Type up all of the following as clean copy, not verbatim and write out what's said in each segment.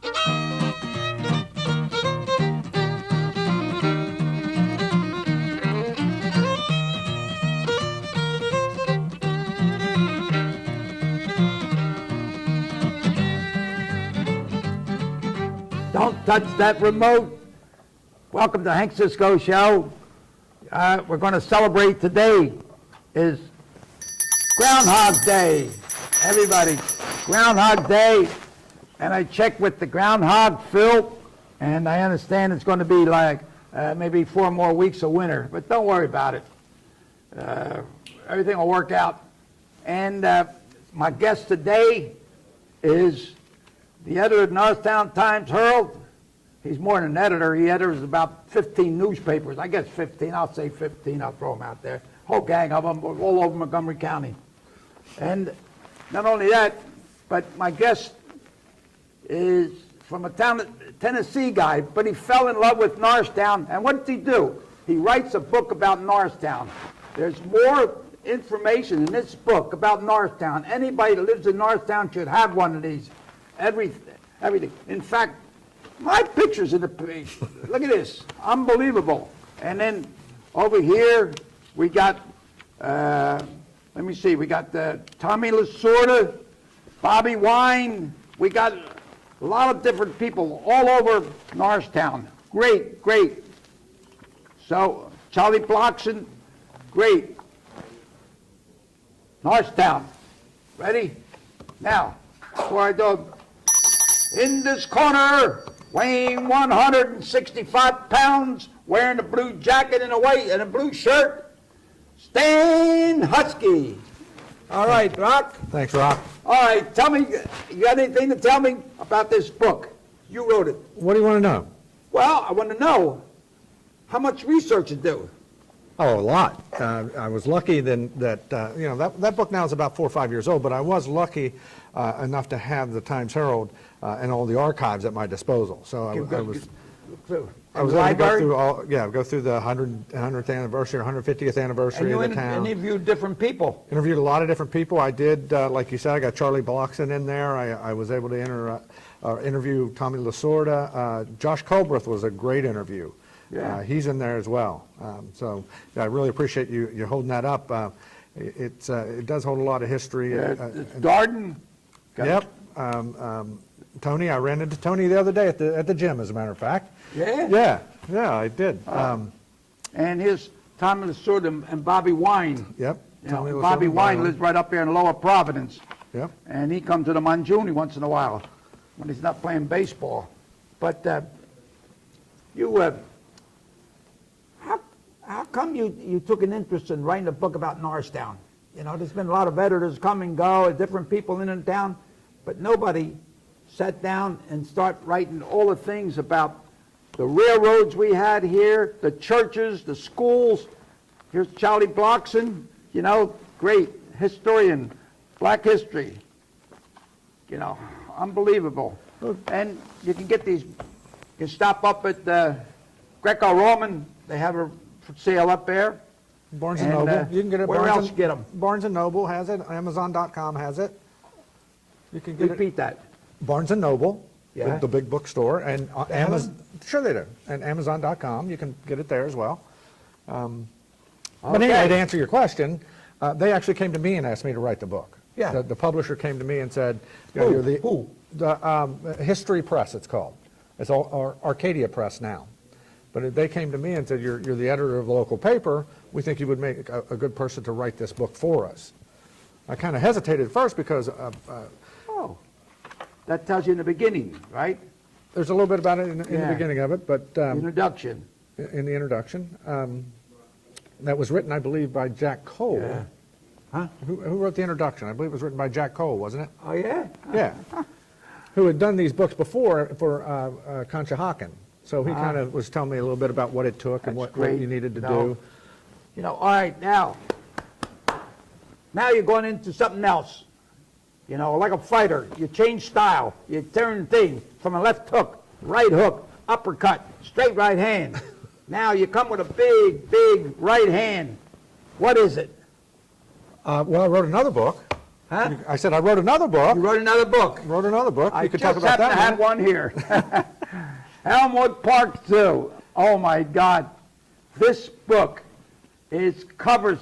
Don't touch that remote. Welcome to Hank Cisco Show. We're going to celebrate today is Groundhog Day. Everybody, Groundhog Day. And I checked with the groundhog, Phil, and I understand it's going to be like maybe 4 more weeks of winter. But don't worry about it. Everything will work out. And my guest today is the editor of the Norristown Times-Herald. He's more than an editor. He editors about 15 newspapers. I guess 15. I'll say 15. I'll throw them out there. Whole gang of them all over Montgomery County. And not only that, but my guest is from a town, Tennessee guy, but he fell in love with Norristown. And what does he do? He writes a book about Norristown. There's more information in this book about Norristown. Anybody that lives in Norristown should have one of these. Everything. In fact, my picture's in the page. Look at this. Unbelievable. And then over here, we got, let me see, we got Tommy Lasorda, Bobby Wine. We got a lot of different people all over Norristown. Great. So, Charlie Blockson, great. Norristown. Ready? Now, before I do, in this corner, weighing 165 pounds, wearing a blue jacket and a blue shirt, Stan Huskey. All right, Rock. Thanks, Rock. All right, tell me, you got anything to tell me about this book? You wrote it. What do you want to know? Well, I want to know how much research you do. Oh, a lot. I was lucky that book now is about 4 or 5 years old, but I was lucky enough to have the Times-Herald and all the archives at my disposal. So I was able to go through the 100th anniversary or 150th anniversary of the town. And you interviewed different people. Interviewed a lot of different people. I did, like you said, I got Charlie Blockson in there. I was able to interview Tommy Lasorda. Josh Colbreth was a great interview. Yeah. He's in there as well. So I really appreciate you holding that up. It does hold a lot of history. Darden. Yep. Tony, I ran into Tony the other day at the gym, as a matter of fact. Yeah? Yeah, I did. And here's Tommy Lasorda and Bobby Wine. Yep. Bobby Wine lives right up here in Lower Providence. Yep. And he comes to the Manjuni once in a while when he's not playing baseball. But how come you took an interest in writing a book about Norristown? You know, there's been a lot of editors come and go, different people in and town, but nobody sat down and start writing all the things about the railroads we had here, the churches, the schools. Here's Charlie Blockson, great historian, black history. Unbelievable. And you can get these, you can stop up at Greco-Roman. They have a sale up there. Barnes & Noble. You can get it. Where else get them? Barnes & Noble has it. Amazon.com has it. You can get Repeat that. Barnes & Noble, Yeah. the big bookstore, and Amazon. them? Sure they do. And Amazon.com, you can get it there as well. But Okay. anyway, to answer your question, they actually came to me and asked me to write the book. Yeah. The publisher came to me and said, Who? The History Press, it's called. It's all Arcadia Press now. But they came to me and said, you're the editor of the local paper. We think you would make a good person to write this book for us. I kind of hesitated at first because that tells you in the beginning, right? there's a little bit about it in the beginning of it, but Introduction. in the introduction. That was written, I believe, by Jack Cole. Yeah. Huh? Who wrote the introduction? I believe it was written by Jack Cole, wasn't it? Oh, yeah? Yeah. Who had done these books before for Conshohocken. So he kind of was telling me a little bit about what it took and what you needed to do. You know, all right, now you're going into something else. You know, like a fighter, you change style. You turn things from a left hook, right hook, uppercut, straight right hand. Now you come with a big, big right hand. What is it? Well, I wrote another book Huh? I said I wrote another book. You wrote another book. Wrote another book. I You could just talk about happen that. to have one here. Elmwood Park Zoo. Oh my God. This book covers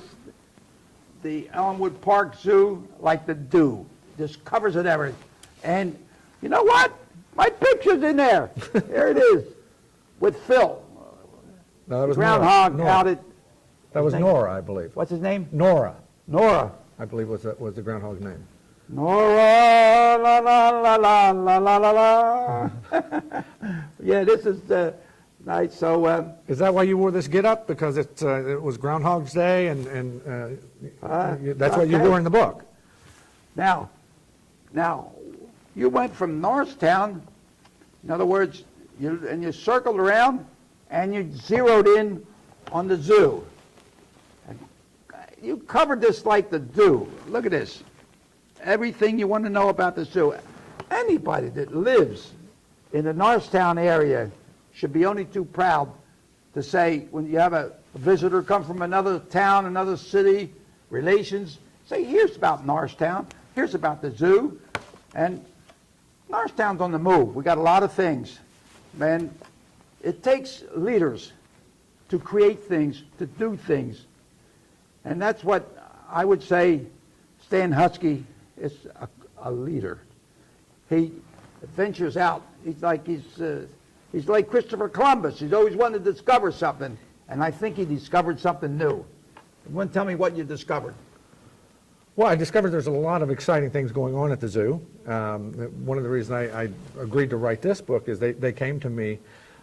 the Elmwood Park Zoo like the dew. Just covers it everything. And you know what? My picture's in there. There it is. With Phil. No, that was Groundhog Nora. out at, That was name? Nora, I believe. what's his name? Nora, Nora. I believe was the groundhog's name. Nora, la la la la la la la la. Yeah, this is nice. So, Is that why you wore this get-up? Because it was Groundhog's Day, and that's what you okay. wore in the book. now, you went from Norristown. In other words, you circled around, and you zeroed in on the zoo. And you covered this like the dew. Look at this. Everything you want to know about the zoo. Anybody that lives in the Norristown area should be only too proud to say, when you have a visitor come from another town, another city, relations, say, here's about Norristown, here's about the zoo. And Norristown's on the move. We got a lot of things. Man, it takes leaders to create things, to do things. And that's what I would say Stan Huskey is a leader. He ventures out. He's like Christopher Columbus. He's always wanted to discover something. And I think he discovered something new. You want to tell me what you discovered? Well, I discovered there's a lot of exciting things going on at the zoo. One of the reasons I agreed to write this book is they came to me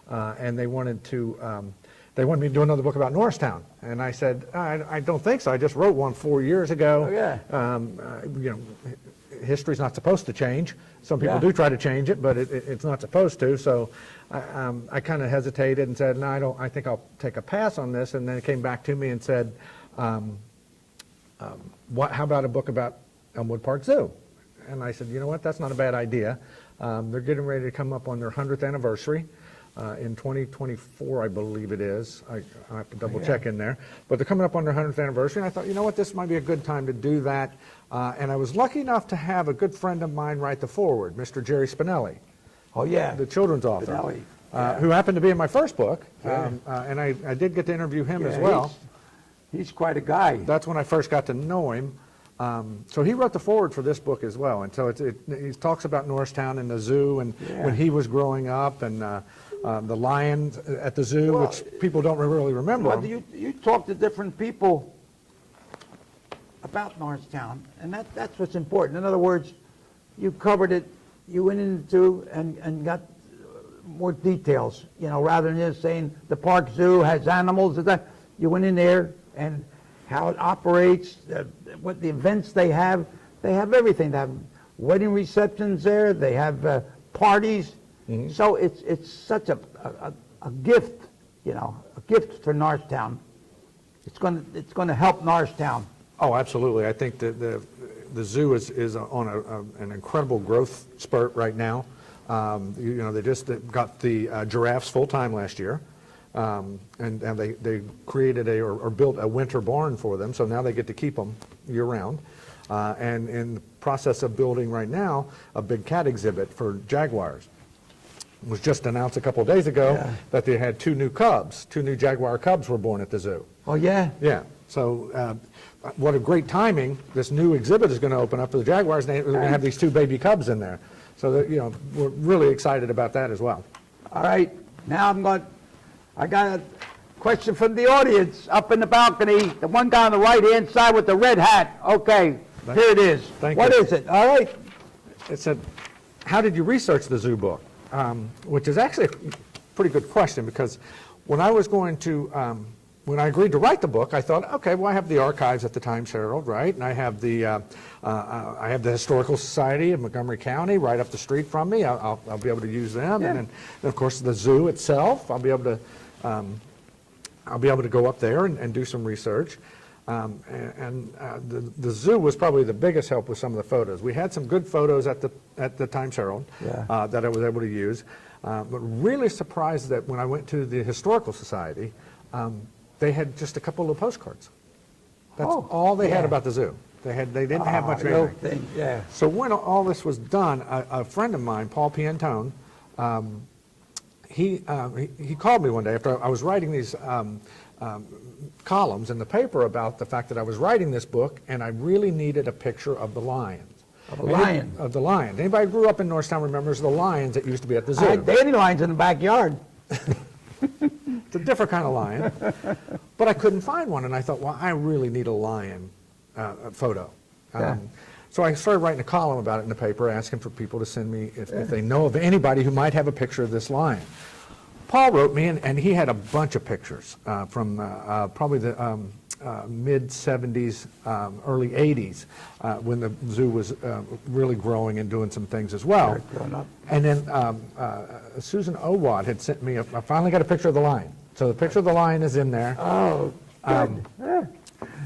and they wanted me to do another book about Norristown. And I said, I don't think so. I just wrote one 4 years ago. Oh, yeah. You know, history's not supposed to change. Some people Yeah. do try to change it, but it's not supposed to. So I kind of hesitated and said, no, I think I'll take a pass on this. And then it came back to me and said, how about a book about Elmwood Park Zoo? And I said, you know what, that's not a bad idea. They're getting ready to come up on their 100th anniversary in 2024, I believe it is. I have to double check in there. But they're coming up on their 100th anniversary, and I thought, you know what, this might be a good time to do that. And I was lucky enough to have a good friend of mine write the foreword, Mr. Jerry Spinelli, Oh, yeah. the children's author, Spinelli, yeah. who happened to be in my first book. Yeah. And I did get to interview him as Yeah, well. He's quite a guy. That's when I first got to know him. So he wrote the foreword for this book as well. And so he talks about Norristown and the zoo and Yeah. when he was growing up and the lions at the zoo, Well, which people don't really remember. Well, you talk to different people about Norristown, and that's what's important. In other words, you covered it, you went into and got more details, you know, rather than just saying the park zoo has animals. You went in there and how it operates, what the events they have everything. They have wedding receptions there, they have parties. Mm-hmm. So it's such a gift, you know, a gift for Norristown. It's going to help Norristown. Oh, absolutely. I think that the zoo is on an incredible growth spurt right now. You know, they just got the giraffes full-time last year. And they created or built a winter barn for them, so now they get to keep them year-round. And in the process of building right now a big cat exhibit for jaguars. It was just announced a couple of days ago that they had two new jaguar cubs were born at the zoo. Oh, yeah? Yeah. So what a great timing. This new exhibit is going to open up for the jaguars, and they're going to have these two baby cubs in there. So that, you know, we're really excited about that as well. All right. Now I got a question from the audience up in the balcony. The one guy on the right-hand side with the red hat. Okay, here it is. Thank What you. is it? All right. It said, how did you research the zoo book? Which is actually a pretty good question, because when I was going to, when I agreed to write the book, I thought, okay, well, I have the archives at the Times-Herald, right? And I have the Historical Society of Montgomery County right up the street from me. I'll be able to use them. Yeah. And then, of course, the zoo itself, I'll be able to go up there and do some research. The zoo was probably the biggest help with some of the photos. We had some good photos at the Times-Herald that I was able to use. But really surprised that when I went to the Historical Society, they had just a couple of postcards. That's all they had about the zoo. They didn't have much of no anything. thing, yeah. So when all this was done, a friend of mine, Paul Piantone, he called me one day after I was writing these columns in the paper about the fact that I was writing this book, and I really needed a picture of the lions. Of a lion? Of the lions. Anybody who grew up in Norristown remembers the lions that used to be at the zoo. I had dandelions in the backyard. It's a different kind of lion. But I couldn't find one, and I thought, well, I really need a lion photo. Yeah. So I started writing a column about it in the paper, asking for people to send me if they know of anybody who might have a picture of this lion. Paul wrote me, and he had a bunch of pictures from probably the mid-'70s, early '80s, when the zoo was really growing and doing some things as well. Growing up. And then Susan Owad had sent me, I finally got a picture of the lion. So the picture of the lion is in there. Oh, good. Yeah.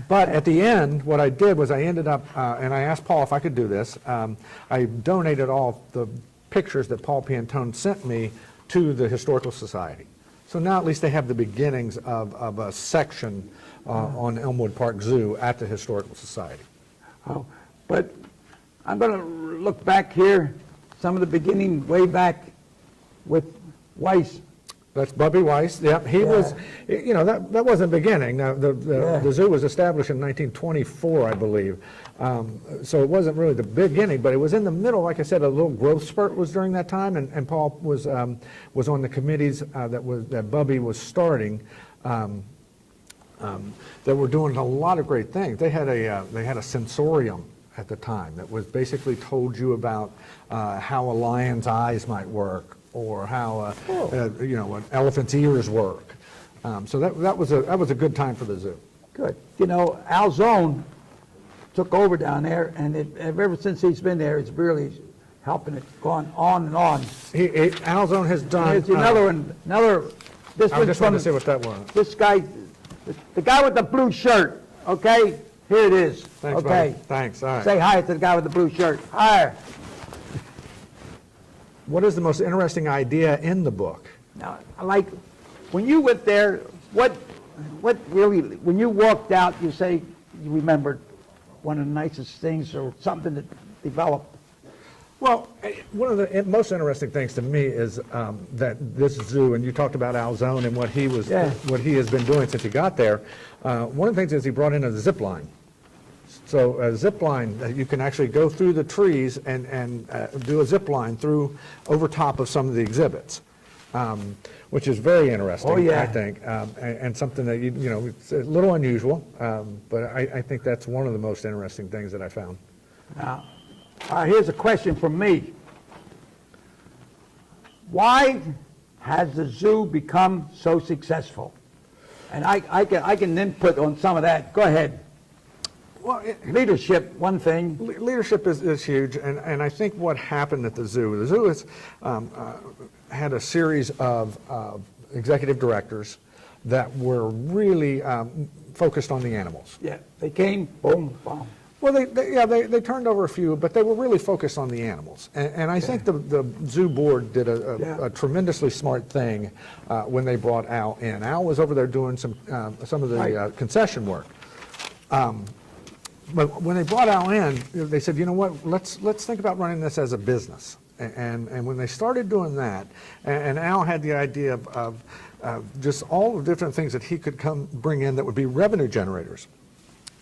But at the end, what I did was I ended up, and I asked Paul if I could do this, I donated all the pictures that Paul Piantone sent me to the Historical Society. So now at least they have the beginnings of a section on Elmwood Park Zoo at the Historical Society. Oh, but I'm going to look back here, some of the beginning way back with Weiss. That's Bubby Weiss. Yeah, he was, you know, that wasn't the beginning. Now, the zoo was established in 1924, I believe. So it wasn't really the beginning, but it was in the middle. Like I said, a little growth spurt was during that time, and Paul was on the committees that Bubby was starting. That were doing a lot of great things. They had a sensorium at the time that was basically told you about how a lion's eyes might work, or how you know, an elephant's ears work. So that was a good time for the zoo. Good. You know, Al Zone took over down there, and ever since he's been there, it's really helping it, gone on and on. Al Zone has done. Here's another one. This I one's just from wanted to see what that was. this guy, the guy with the blue shirt. Okay, here it is. Thanks, okay. buddy. Thanks. All right. Say hi to the guy with the blue shirt. Hi. What is the most interesting idea in the book? Now, like, when you went there, what really, when you walked out, you say you remembered one of the nicest things or something that developed? Well, one of the most interesting things to me is that this zoo, and you talked about Al Zone and what he has been doing since he got there. One of the things is he brought in a zip line. So a zip line, you can actually go through the trees and do a zip line through over top of some of the exhibits, which is very interesting, Oh, yeah. I think, and something that, you know, it's a little unusual, but I think that's one of the most interesting things that I found. Now, here's a question from me. Why has the zoo become so successful? And I can input on some of that. Go ahead. Well, Leadership, one thing. leadership is huge, and I think what happened at the zoo has had a series of executive directors that were really focused on the animals. Yeah, they came, boom, boom. Well, they turned over a few, but they were really focused on the animals. And I think the zoo board did a tremendously smart thing when they brought Al in. Al was over there doing some of the concession work. But when they brought Al in, they said, you know what, let's think about running this as a business. And when they started doing that, and Al had the idea of just all the different things that he could bring in that would be revenue generators.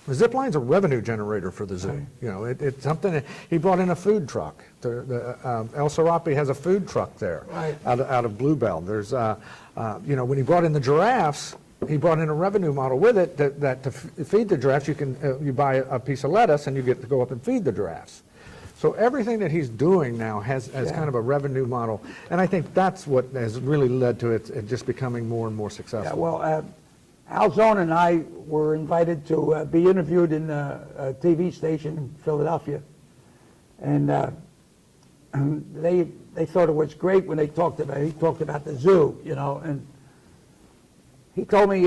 The zip line's a revenue generator for the zoo. Right. You know, it's something that he brought in a food truck. El Serapi has a food truck there, right, out of Bluebell. There's, you know, when he brought in the giraffes, he brought in a revenue model with it that to feed the giraffes, you buy a piece of lettuce and you get to go up and feed the giraffes. So everything that he's doing now has kind of a revenue model, and I think that's what has really led to it just becoming more and more successful. Yeah, well, Al Zone and I were invited to be interviewed in a TV station in Philadelphia, and they thought it was great when he talked about the zoo, you know, and he told me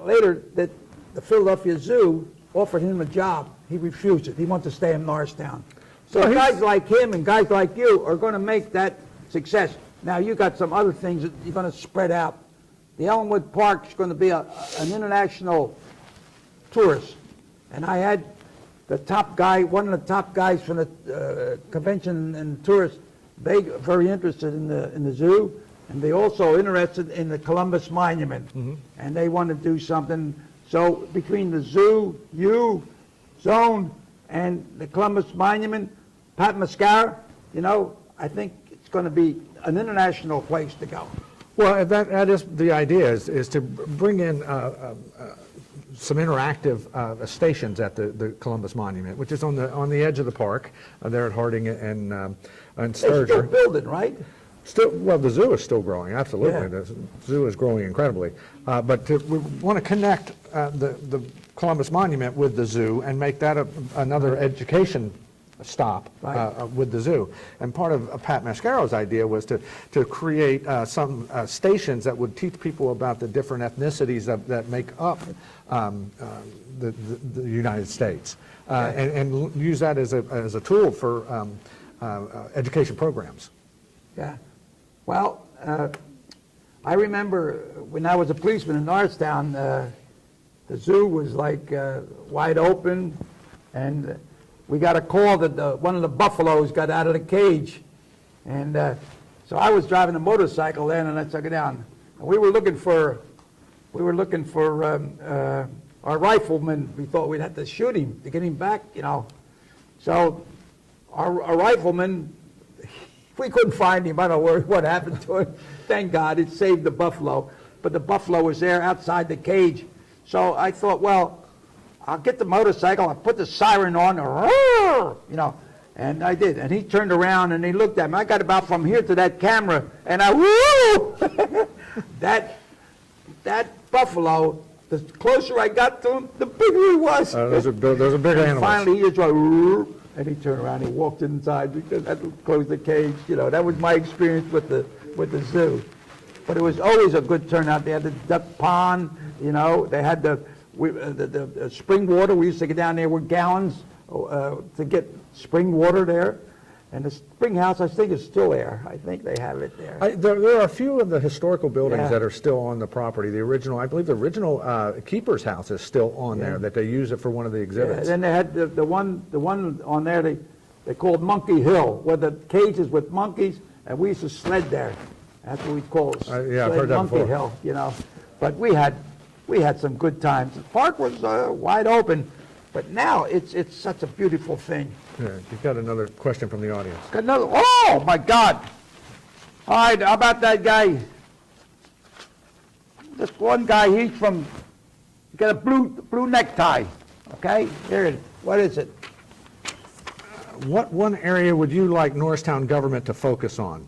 later that the Philadelphia Zoo offered him a job. He refused it. He wanted to stay in Norristown. So guys like him and guys like you are going to make that success. Now, you got some other things that you're going to spread out. The Elmwood Park is going to be an international tourist. And I had the top guy, one of the top guys from the convention and tourists, they are very interested in the zoo, and they also interested in the Columbus Monument, and they want to do something. So between the zoo, zone, and the Columbus Monument, Pat Mascara, you know, I think it's going to be an international place to go. Well, that is the idea, is to bring in some interactive stations at the Columbus Monument, which is on the edge of the park, there at Harding and They're still Sturgeon. building, right? Still, well, the zoo is still growing, absolutely. Yeah. The zoo is growing incredibly. But we want to connect the Columbus Monument with the zoo and make that another education stop with the zoo. And part of Pat Mascaro's idea was to create some stations that would teach people about the different ethnicities that make up the United States, and use that as a tool for education programs. Yeah. Well, I remember when I was a policeman in Norristown, the zoo was like wide open, and we got a call that one of the buffaloes got out of the cage. And so I was driving a motorcycle then, and I took it down. And we were looking for our rifleman. We thought we'd have to shoot him to get him back, you know. So our rifleman, we couldn't find him. I don't know what happened to him. Thank God it saved the buffalo. But the buffalo was there outside the cage. So I thought, well, I'll get the motorcycle, I'll put the siren on, you know, and I did. And he turned around and he looked at me. I got about from here to that camera, and I, woo! that buffalo, the closer I got to him, the bigger he was. Those are big animals. Finally, he just went, and he turned around, he walked inside because I had to close the cage. You know, that was my experience with the zoo. But it was always a good turnout. They had the duck pond, you know, they had the spring water. We used to get down there with gallons to get spring water there. And the spring house, I think, is still there. I think they have it there. There are a few of the historical buildings Yeah. that are still on the property. The original, I believe the original keeper's house is still on there, that they use it for one of the Yeah, exhibits. then they had the one on there they called Monkey Hill, where the cages with monkeys, and we used to sled there. That's what we called it. Yeah, I've heard that Monkey before. Hill, you know. But we had some good times. The park was wide open, but now it's such a beautiful thing. Yeah, you've got another question from the audience. Got another. Oh my God! All right, how about that guy? This one guy, he's from. He got a blue necktie. Okay, here it is. What is it? What one area would you like Norristown government to focus on?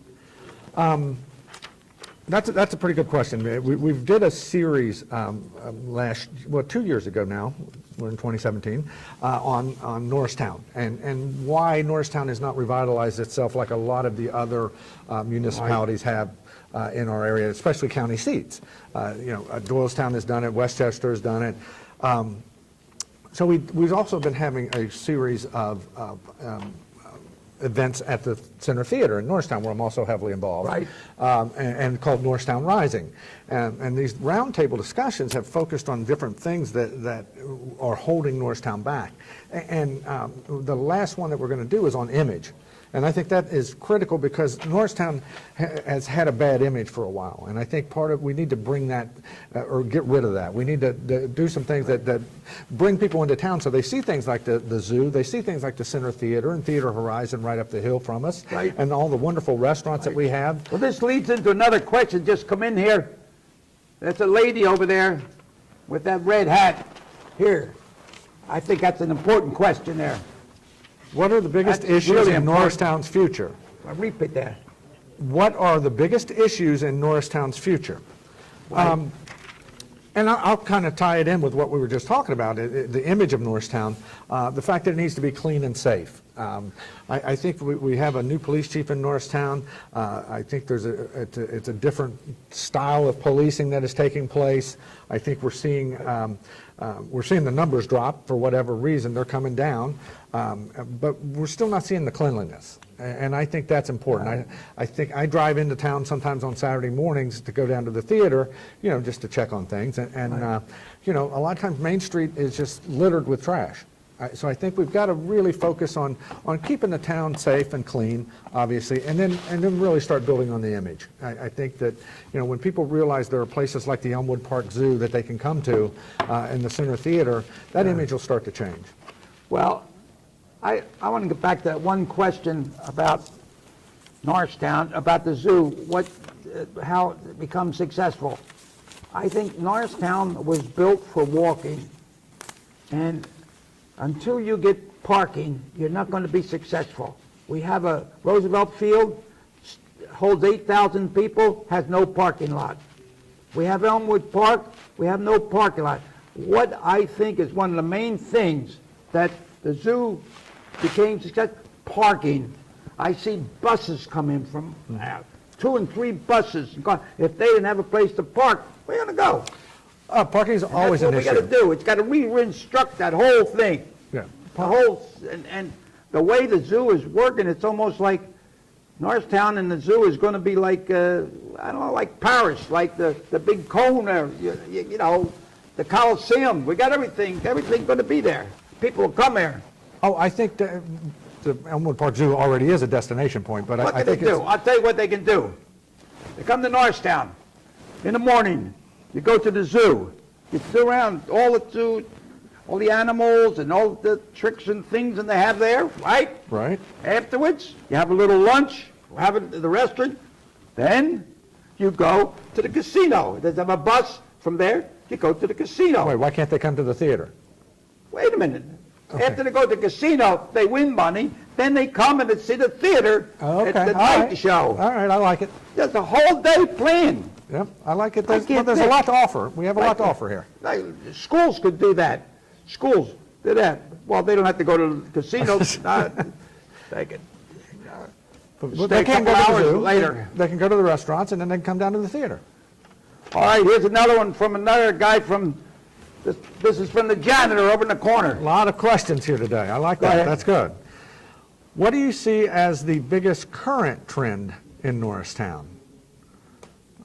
That's a pretty good question. We did a series 2 years ago now, we're in 2017, on Norristown and why Norristown has not revitalized itself like a lot of the other municipalities have in our area, especially county seats. Doylestown has done it, Westchester has done it. So we've also been having a series of events at the Center Theater in Norristown, where I'm also heavily involved, Right. and called Norristown Rising. And these roundtable discussions have focused on different things that are holding Norristown back. And the last one that we're going to do is on image. And I think that is critical because Norristown has had a bad image for a while. And I think we need to bring that, or get rid of that. We need to do some things that bring people into town so they see things like the zoo, they see things like the Center Theater and Theater Horizon right up the hill from us, Right. and all the wonderful restaurants that we have. Well, this leads into another question. Just come in here. There's a lady over there with that red hat. Here. I think that's an important question there. What are the biggest That's issues really in important. Norristown's future? I'll repeat that. What are the biggest issues in Norristown's future? And I'll kind of tie it in with what we were just talking about, the image of Norristown, the fact that it needs to be clean and safe. I think we have a new police chief in Norristown. I think it's a different style of policing that is taking place. I think we're seeing the numbers drop for whatever reason. They're coming down, but we're still not seeing the cleanliness. And I think that's important. I think I drive into town sometimes on Saturday mornings to go down to the theater, just to check on things. And a lot of times Main Street is just littered with trash. So I think we've got to really focus on keeping the town safe and clean, obviously, and then really start building on the image. I think that, you know, when people realize there are places like the Elmwood Park Zoo that they can come to, and the Center Theater, that image will start to change. Well, I want to get back to that one question about Norristown, about the zoo, how it becomes successful. I think Norristown was built for walking, and until you get parking, you're not going to be successful. We have a Roosevelt Field, holds 8,000 people, has no parking lot. We have Elmwood Park, we have no parking lot. What I think is one of the main things that the zoo became successful, parking. I see buses come in from 2 and 3 buses. If they didn't have a place to park, where are you going to go? Parking is always an issue. That's what we got to do. It's got to re-instruct that whole thing. Yeah. The whole, and the way the zoo is working, it's almost like Norristown and the zoo is going to be like, I don't know, like Paris, like the big cone there, you know, the Coliseum. We got everything's going to be there. People will come here. Oh, I think the Elmwood Park Zoo already is a destination point, but What I can they think do? I'll tell you what they can do. They come to Norristown. In the morning, you go to the zoo. You sit around all the zoo, all the animals and all the tricks and things that they have there, right? Right. Afterwards, you have a little lunch, have it at the restaurant. Then you go to the casino. There's a bus from there. You go to the casino. Wait, why can't they come to the theater? Wait a minute. Okay. After they go to the casino, they win money. Then they come and they see the theater Okay. at the All night right. show. All right, I like it. There's a whole day plan. Yep, I like it. I There's can't a think. lot to offer. We have a lot to offer here. Like, schools could do that. Schools do that. Well, they don't have to go to the casinos. They can But stay they a can couple go to the hours zoo. later. They can go to the restaurants and then they can come down to the theater. All right, here's another one from another guy from, this is from the janitor over in the corner. A lot of questions here today. I like Go that. ahead. That's good. What do you see as the biggest current trend in Norristown?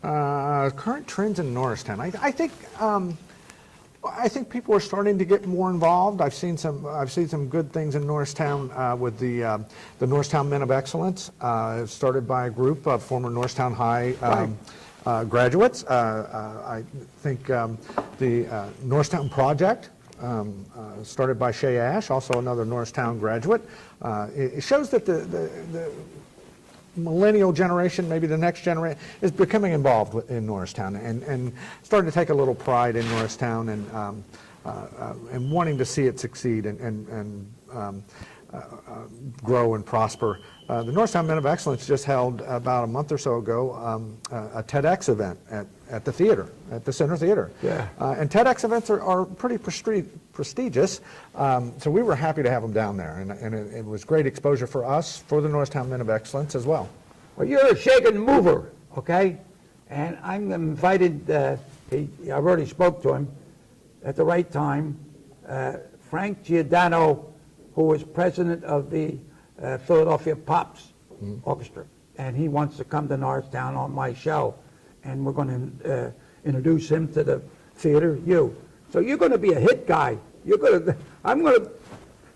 Current trends in Norristown. I think people are starting to get more involved. I've seen some good things in Norristown with the Norristown Men of Excellence, started by a group of former Norristown High graduates. I think the Norristown Project, started by Shay Ash, also another Norristown graduate. It shows that the millennial generation, maybe the next generation, is becoming involved in Norristown and starting to take a little pride in Norristown and wanting to see it succeed and grow and prosper. The Norristown Men of Excellence just held about a month or so ago a TEDx event at the theater, at the Center Theater. Yeah. And TEDx events are pretty prestigious, so we were happy to have them down there, and it was great exposure for us, for the Norristown Men of Excellence as well. Well, you're a shaken mover, okay? And I'm invited, I've already spoke to him at the right time, Frank Giordano, who was president of the Philadelphia Pops Orchestra, and he wants to come to Norristown on my show, and we're going to introduce him to the theater, you. So you're going to be a hit guy. I'm going to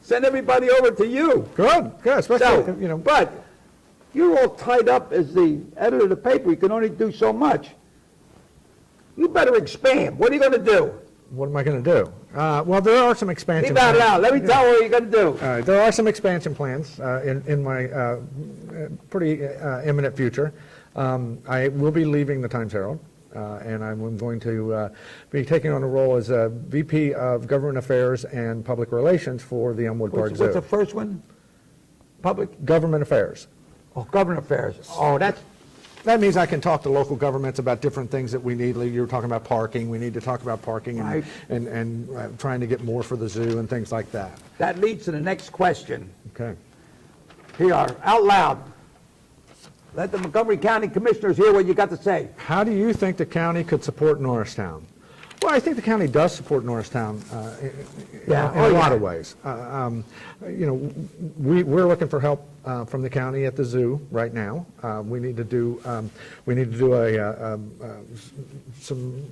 send everybody over to you. Good, especially, So, you know. but you're all tied up as the editor of the paper. You can only do so much. You better expand. What are you going to do? What am I going to do? Well, there are some expansion Leave that plans. out. Let me tell you what you're going to do. There are some expansion plans in my pretty imminent future. I will be leaving the Times-Herald, and I'm going to be taking on a role as a VP of Government Affairs and Public Relations for the Elmwood Park Zoo. What's the first one? Public? Government Affairs. Oh, government affairs. Oh, That means I can talk to local governments about different things that we need. You were talking about parking. We need to talk about parking Right. and trying to get more for the zoo and things like that. that leads to the next question. Okay. Here, out loud. Let the Montgomery County Commissioners hear what you got to say. How do you think the county could support Norristown? Well, I think the county does support Norristown in a lot of ways. You know, we're looking for help from the county at the zoo right now. We need to do some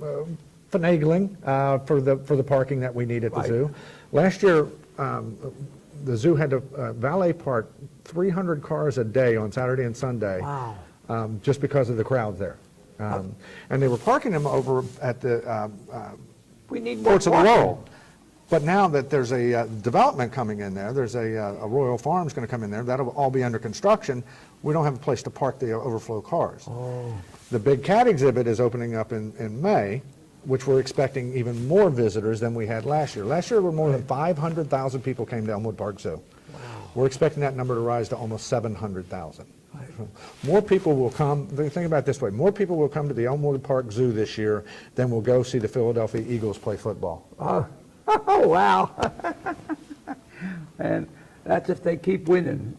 finagling for the parking that we need at the Right. zoo. Last year, the zoo had to valet park 300 cars a day on Saturday and Sunday. Wow. Just because of the crowd there. And they were parking them over at the We need more Ports of the parking. World. But now that there's a development coming in there, there's a Royal Farms going to come in there, that'll all be under construction, we don't have a place to park the overflow cars. Oh. The Big Cat exhibit is opening up in May, which we're expecting even more visitors than we had last year. Last year, more than 500,000 people came to Elmwood Park Zoo. Wow. We're expecting that number to rise to almost 700,000. More people will come, think about it this way, more people will come to the Elmwood Park Zoo this year than will go see the Philadelphia Eagles play football. Oh, wow. And that's if they keep winning.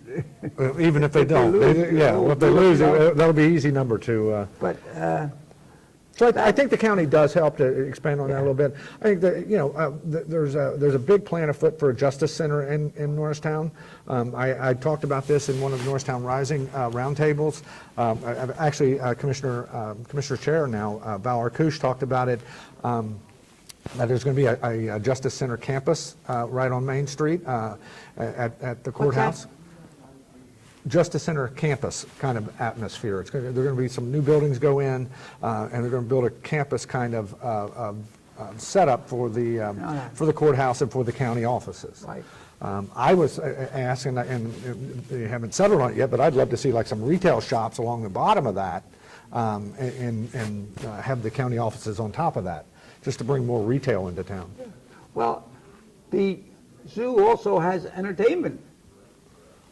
Even if they don't. lose, Yeah, if they lose, that'll be an easy number to... But So I think the county does help to expand on that a little bit. I think that, there's a big plan afoot for a justice center in Norristown. I talked about this in one of the Norristown Rising roundtables. Actually, Commissioner Chair now, Val Arkush, talked about it. That there's going to be a justice center campus right on Main Street at the courthouse. Justice Center campus kind of atmosphere. There are going to be some new buildings go in, and they're going to build a campus kind of setup for the courthouse and for the county offices. Right. I was asked, and they haven't settled on it yet, but I'd love to see like some retail shops along the bottom of that, and have the county offices on top of that, just to bring more retail into town. well, the zoo also has entertainment.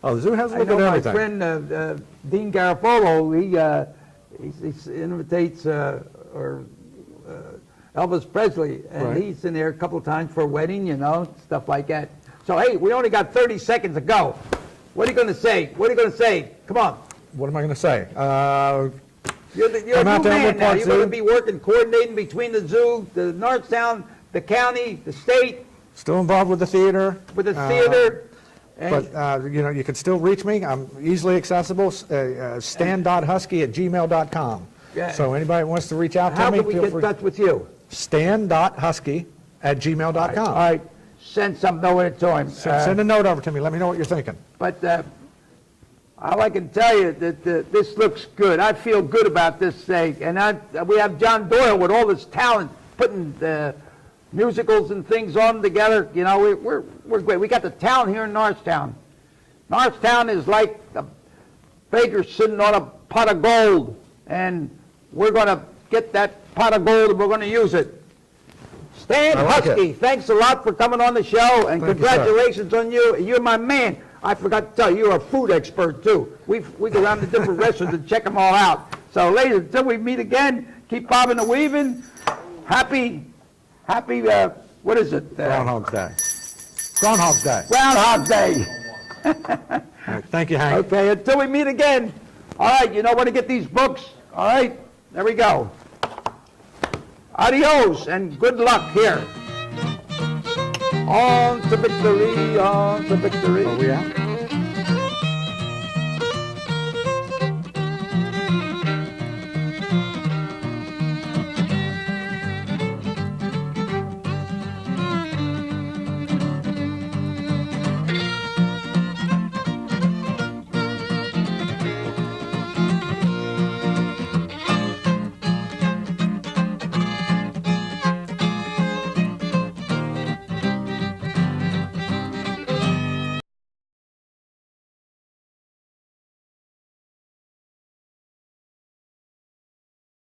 Oh, the zoo has a I little know bit of my everything. friend Dean Garofalo, he invitates Elvis Presley, and Right. he's in there a couple of times for a wedding, stuff like that. So hey, we only got 30 seconds to go. What are you going to say? What are you going to say? Come on. What am I going to say? You're a Come out new to man Elmwood now. Park You're going to Zoo. be working, coordinating between the zoo, the Norristown, the county, the state, Still involved with the theater. with the theater. And But, you can still reach me. I'm easily accessible, stan.huskey@gmail.com. Yeah. So anybody that wants to reach out how to me, can we feel get in free. touch with you? stan.huskey@gmail.com. All right. Send something over to him. Send a note over to me. Let me know what you're thinking. But all I can tell you that this looks good. I feel good about this thing. And we have John Doyle with all this talent putting musicals and things on together. We're great. We got the talent here in Norristown. Norristown is like a baker sitting on a pot of gold. And we're going to get that pot of gold and we're going to use it. Stan I like Huskey, thanks a lot for coming on the show, and Thank you, sir. congratulations on you. You're my man. I forgot to tell you, you're a food expert too. We go around to different restaurants and check them all out. So ladies, until we meet again, keep bobbing and weaving. Happy, what is it? Groundhog's Day. Groundhog's Day. Groundhog Day. All right, thank you, Hank. Okay, until we meet again. All right, you know where to get these books. All right, there we go. Adios and good luck here. On to victory, on to victory. Are we out?